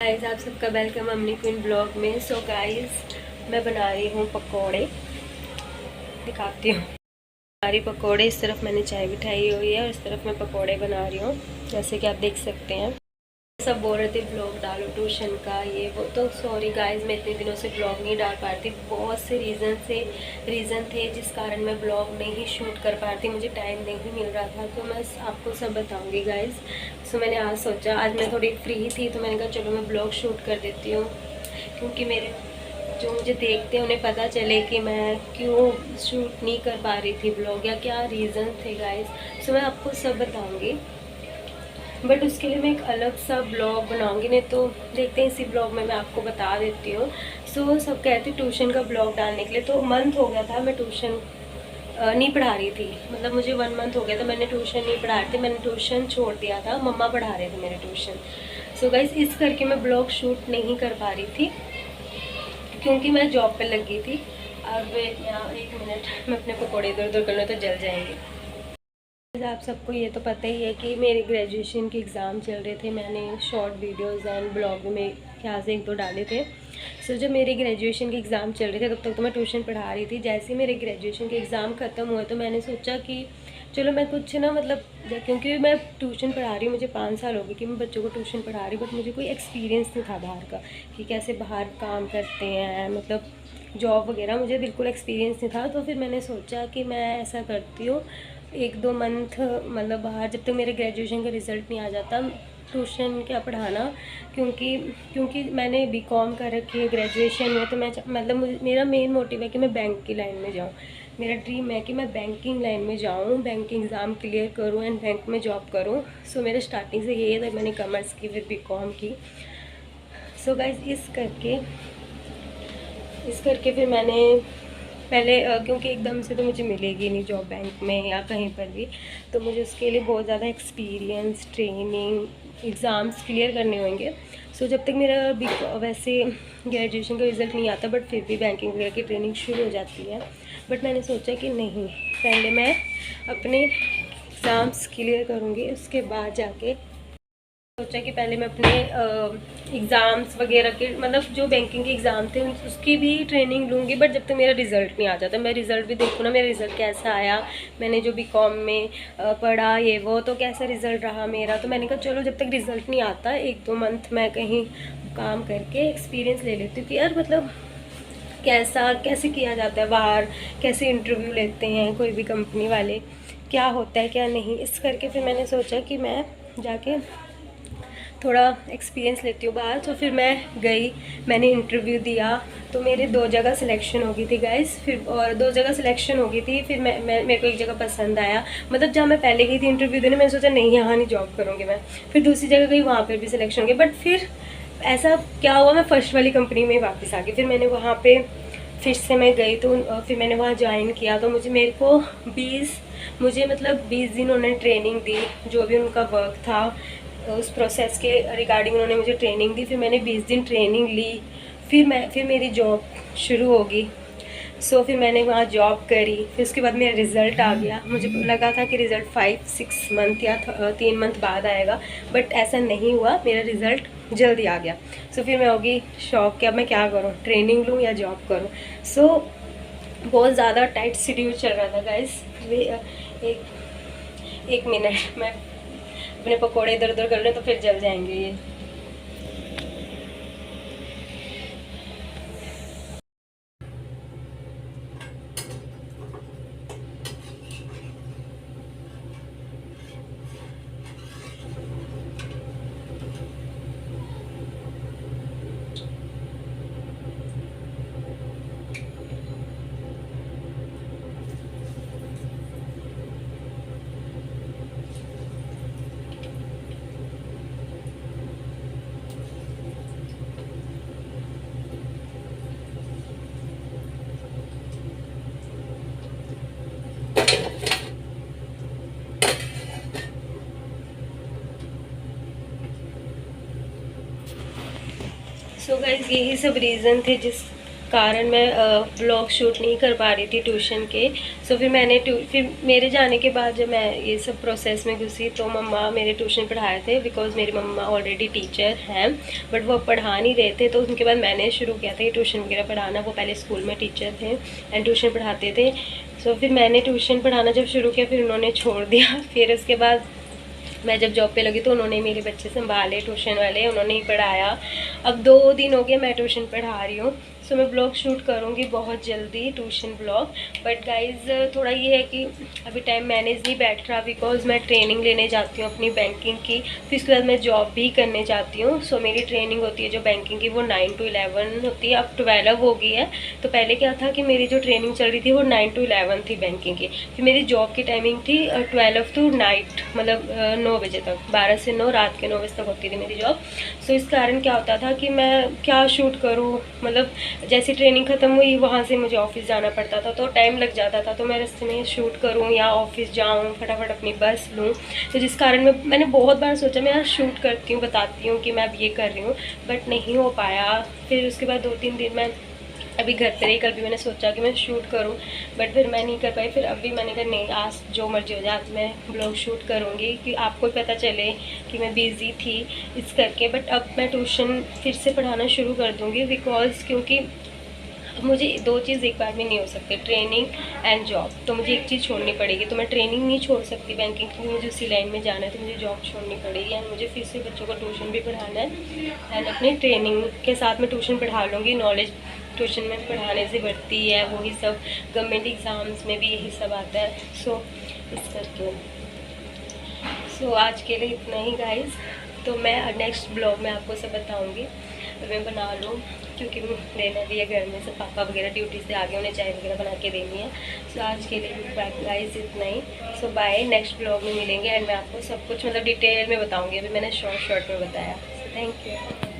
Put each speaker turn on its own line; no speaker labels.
Guys, आप सबका welcome अम्नी queen blog में। सो गाइस, मैं बना रही हूँ पकोड़े। दिखाती हूँ हमारी पकोड़े। इस तरफ मैंने चाय बिठाई हुई है और इस तरफ मैं पकोड़े बना रही हूँ, जैसे कि आप देख सकते हैं। सब बोल रहे थे ब्लॉग डालो ट्यूशन का, ये वो। तो सॉरी गाइस, मैं इतने दिनों से ब्लॉग नहीं डाल पा रही थी। बहुत से रीज़न थे जिस कारण मैं ब्लॉग नहीं शूट कर पा रही थी। मुझे टाइम नहीं मिल रहा था, तो मैं आपको सब बताऊंगी गाइस। सो मैंने आज सोचा, आज मैं थोड़ी फ्री थी तो मैंने कहा चलो मैं ब्लॉग शूट कर देती हूँ, क्योंकि मेरे जो मुझे देखते हैं उन्हें पता चले कि मैं क्यों शूट नहीं कर पा रही थी ब्लॉग, या क्या रीज़न थे गाइस। सो मैं आपको सब बताऊँगी, बट उसके लिए मैं एक अलग सा ब्लॉग बनाऊंगी। नहीं तो देखते हैं, इसी ब्लॉग में मैं आपको बता देती हूँ। सो सब कहते ट्यूशन का ब्लॉग डालने के लिए। तो मंथ हो गया था मैं ट्यूशन नहीं पढ़ा रही थी, मतलब मुझे 1 मंथ हो गया था मैंने ट्यूशन नहीं पढ़ा रही थी। मैंने ट्यूशन छोड़ दिया था, मम्मा पढ़ा रहे थे मेरे ट्यूशन। सो गाइस, इस करके मैं ब्लॉग शूट नहीं कर पा रही थी, क्योंकि मैं जॉब पे लग गई थी। अब यहाँ 1 मिनट, मैं अपने पकौड़े इधर उधर कर लूँ तो जल जाएंगे। आप सबको ये तो पता ही है कि मेरे ग्रेजुएशन के एग्ज़ाम चल रहे थे। मैंने शॉर्ट वीडियोस एंड ब्लॉग में यहाँ से 1-2 डाले थे। सो जब मेरे ग्रेजुएशन के एग्ज़ाम चल रहे थे तब तक तो मैं ट्यूशन पढ़ा रही थी। जैसे ही मेरे ग्रेजुएशन के एग्ज़ाम ख़त्म हुए तो मैंने सोचा कि चलो मैं कुछ ना, मतलब क्योंकि मैं ट्यूशन पढ़ा रही हूँ, मुझे 5 साल हो गए कि मैं बच्चों को ट्यूशन पढ़ा रही हूँ, बट मुझे कोई एक्सपीरियंस नहीं था बाहर का कि कैसे बाहर काम करते हैं, मतलब जॉब वगैरह मुझे बिल्कुल एक्सपीरियंस नहीं था। तो फिर मैंने सोचा कि मैं ऐसा करती हूँ, 1-2 मंथ मतलब बाहर, जब तक मेरे ग्रेजुएशन का रिज़ल्ट नहीं आ जाता ट्यूशन क्या पढ़ाना। क्योंकि क्योंकि मैंने बीकॉम कर रखी है ग्रेजुएशन में, तो मैं मतलब मेरा मेन मोटिव है कि मैं बैंक की लाइन में जाऊँ। मेरा ड्रीम है कि मैं बैंकिंग लाइन में जाऊँ, बैंकिंग एग्ज़ाम क्लियर करूँ एंड बैंक में जॉब करूँ। सो मेरा स्टार्टिंग से यही है, तो मैंने कॉमर्स की फिर बीकॉम की। सो गाइस, इस करके फिर मैंने पहले क्योंकि एकदम से तो मुझे मिलेगी नहीं जॉब बैंक में या कहीं पर भी, तो मुझे उसके लिए बहुत ज़्यादा एक्सपीरियंस, ट्रेनिंग, एग्ज़ाम्स क्लियर करने होंगे। सो जब तक मेरा वैसे ग्रेजुएशन का रिज़ल्ट नहीं आता, बट फिर भी बैंकिंग वगैरह की ट्रेनिंग शुरू हो जाती है। बट मैंने सोचा कि नहीं, पहले मैं अपने एग्ज़ाम्स क्लियर करूँगी, उसके बाद जाके सोचा कि पहले मैं अपने एग्ज़ाम्स वगैरह के, मतलब जो बैंकिंग के एग्ज़ाम थे उसकी भी ट्रेनिंग लूँगी। बट जब तक मेरा रिज़ल्ट नहीं आ जाता, मैं रिज़ल्ट भी देखूँ ना, मेरा रिज़ल्ट कैसा आया, मैंने जो बीकॉम में पढ़ा ये वो, तो कैसा रिज़ल्ट रहा मेरा। तो मैंने कहा चलो जब तक रिज़ल्ट नहीं आता 1-2 मंथ मैं कहीं काम करके एक्सपीरियंस ले लेती हूँ कि यार मतलब कैसे किया जाता है बाहर, कैसे इंटरव्यू लेते हैं कोई भी कंपनी वाले, क्या होता है क्या नहीं। इस करके फिर मैंने सोचा कि मैं जाके थोड़ा एक्सपीरियंस लेती हूँ बाहर। तो फिर मैं गई, मैंने इंटरव्यू दिया, तो मेरे 2 जगह सिलेक्शन हो गई थी गाइस। फिर और 2 जगह सिलेक्शन हो गई थी, फिर मेरे को एक जगह पसंद आया, मतलब जहाँ मैं पहले गई थी इंटरव्यू देने, मैंने सोचा नहीं यहाँ नहीं जॉब करूँगी मैं। फिर दूसरी जगह गई, वहाँ पर भी सिलेक्शन हो गई। बट फिर ऐसा क्या हुआ, मैं फ़र्स्ट वाली कंपनी में वापस आ गई। फिर मैंने वहाँ पर फिर से मैं गई, तो फिर मैंने वहाँ ज्वाइन किया। तो मेरे को 20 दिन उन्होंने ट्रेनिंग दी, जो भी उनका वर्क था उस प्रोसेस के रिगार्डिंग उन्होंने मुझे ट्रेनिंग दी। फिर मैंने 20 दिन ट्रेनिंग ली, फिर मेरी जॉब शुरू होगी। सो फिर मैंने वहाँ जॉब करी, फिर उसके बाद मेरा रिज़ल्ट आ गया। मुझे लगा था कि रिज़ल्ट 5-6 मंथ या 3 मंथ बाद आएगा, बट ऐसा नहीं हुआ, मेरा रिज़ल्ट जल्दी आ गया। सो फिर मैं होगी शॉक कि अब मैं क्या करूँ, ट्रेनिंग लूँ या जॉब करूँ। सो बहुत ज़्यादा टाइट शेड्यूल चल रहा था गाइस। एक मिनट, मैं अपने पकोड़े इधर उधर कर रहे तो फिर जल जाएंगे ये। सो गाइस, यही सब रीज़न थे जिस कारण मैं ब्लॉग शूट नहीं कर पा रही थी ट्यूशन के। सो फिर मेरे जाने के बाद जब मैं ये सब प्रोसेस में घुसी तो मम्मा मेरे ट्यूशन पढ़ाए थे, बिकॉज़ मेरी मम्मा ऑलरेडी टीचर हैं, बट वो पढ़ा नहीं रहे थे। तो उनके बाद मैंने शुरू किया था ये ट्यूशन वगैरह पढ़ाना। वो पहले स्कूल में टीचर थे एंड ट्यूशन पढ़ाते थे। सो फिर मैंने ट्यूशन पढ़ाना जब शुरू किया फिर उन्होंने छोड़ दिया। फिर उसके बाद मैं जब जॉब पे लगी तो उन्होंने मेरे बच्चे संभाले, ट्यूशन वाले, उन्होंने ही पढ़ाया। अब 2 दिन हो गए मैं ट्यूशन पढ़ा रही हूँ। सो मैं ब्लॉग शूट करूँगी बहुत जल्दी, ट्यूशन ब्लॉग। बट गाइज़ थोड़ा ये है कि अभी टाइम मैनेज नहीं बैठ रहा, बिकॉज़ मैं ट्रेनिंग लेने जाती हूँ अपनी बैंकिंग की, फिर उसके बाद मैं जॉब भी करने जाती हूँ। सो मेरी ट्रेनिंग होती है जो बैंकिंग की वो 9 to 11 होती है, अब 12 हो गई है। तो पहले क्या था कि मेरी जो ट्रेनिंग चल रही थी वो 9 to 11 थी बैंकिंग की। फिर मेरी जॉब की टाइमिंग थी 12 to नाइट, मतलब 9 बजे तक, 12 से 9, रात के 9 बजे तक होती थी मेरी जॉब। सो इस कारण क्या होता था कि मैं क्या शूट करूँ, मतलब जैसी ट्रेनिंग ख़त्म हुई वहाँ से मुझे ऑफिस जाना पड़ता था तो टाइम लग जाता था। तो मैं रास्ते में शूट करूँ या ऑफिस जाऊँ, फटाफट अपनी बस लूँ। तो जिस कारण मैंने बहुत बार सोचा मैं यार शूट करती हूँ, बताती हूँ कि मैं अब ये कर रही हूँ, बट नहीं हो पाया। फिर उसके बाद 2-3 दिन मैं अभी घर पे रही। कल भी मैंने सोचा कि मैं शूट करूं, बट फिर मैं नहीं कर पाई। फिर अभी मैंने कहा नहीं, आज जो मर्जी हो जाए आज मैं ब्लॉग शूट करूंगी कि आपको पता चले कि मैं बिज़ी थी इस करके। बट अब मैं ट्यूशन फिर से पढ़ाना शुरू कर दूंगी, बिकॉज़ क्योंकि मुझे 2 चीज़ एक बार में नहीं हो सकती, ट्रेनिंग एंड जॉब। तो मुझे एक चीज़ छोड़नी पड़ेगी। तो मैं ट्रेनिंग नहीं छोड़ सकती बैंकिंग की, मुझे उसी लाइन में जाना है, तो मुझे जॉब छोड़नी पड़ेगी। एंड मुझे फिर से बच्चों को ट्यूशन भी पढ़ाना है एंड अपनी ट्रेनिंग के साथ मैं ट्यूशन पढ़ा लूँगी। नॉलेज ट्यूशन में पढ़ाने से बढ़ती है, वही सब गवर्नमेंट एग्ज़ाम्स में भी यही सब आता है। सो इस करके आज के लिए इतना ही गाइस। तो मैं नेक्स्ट ब्लॉग में आपको सब बताऊंगी। मैं बना लूँ क्योंकि लेना भी है घर में, सब पापा वगैरह ड्यूटी से आ गए, उन्हें चाय वगैरह बना के देनी है। सो आज के लिए गाइस इतना ही। सो बाय, नेक्स्ट ब्लॉग में मिलेंगे एंड मैं आपको सब कुछ मतलब डिटेल में बताऊँगी। अभी मैंने शॉर्ट में बताया। So thank you.